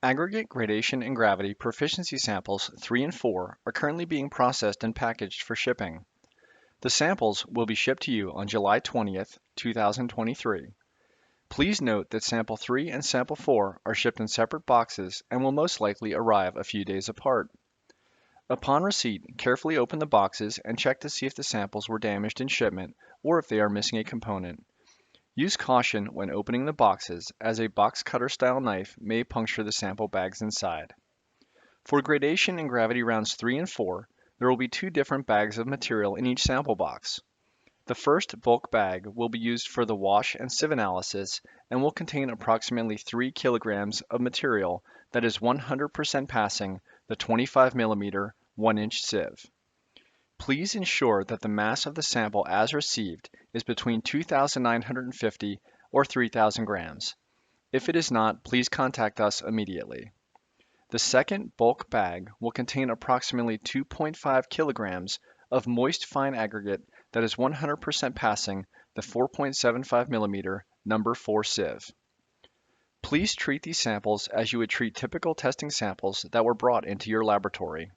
Aggregate, gradation, and gravity proficiency samples 3 and 4 are currently being processed and packaged for shipping. The samples will be shipped to you on July 20th, 2023. Please note that sample 3 and sample 4 are shipped in separate boxes and will most likely arrive a few days apart. Upon receipt, carefully open the boxes and check to see if the samples were damaged in shipment or if they are missing a component. Use caution when opening the boxes, as a box cutter style knife may puncture the sample bags inside. For gradation and gravity rounds 3 and 4, there will be 2 different bags of material in each sample box. The first bulk bag will be used for the wash and sieve analysis and will contain approximately 3 kilograms of material that is 100% passing the 25mm 1-inch sieve. Please ensure that the mass of the sample as received is between 2,950 or 3,000 grams. If it is not, please contact us immediately. The second bulk bag will contain approximately 2.5 kilograms of moist fine aggregate that is 100% passing the 4.75mm number 4 sieve. Please treat these samples as you would treat typical testing samples that were brought into your laboratory.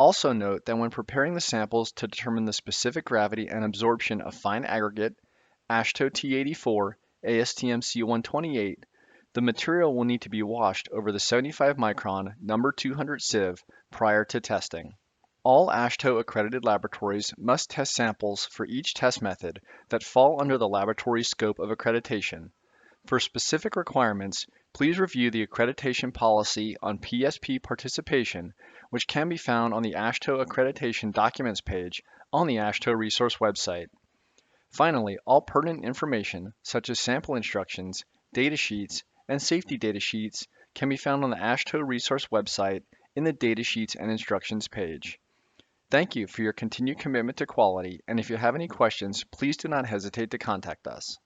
Also note that when preparing the samples to determine the specific gravity and absorption of fine aggregate, AASHTO T84, ASTM C128, the material will need to be washed over the 75 micron number 200 sieve prior to testing. All AASHTO accredited laboratories must test samples for each test method that fall under the laboratory scope of accreditation. For specific requirements, please review the accreditation policy on PSP participation, which can be found on the AASHTO accreditation documents page on the AASHTO resource website. Finally, all pertinent information, such as sample instructions, data sheets, and safety data sheets, can be found on the AASHTO resource website in the Data Sheets and Instructions page. Thank you for your continued commitment to quality, and if you have any questions, please do not hesitate to contact us.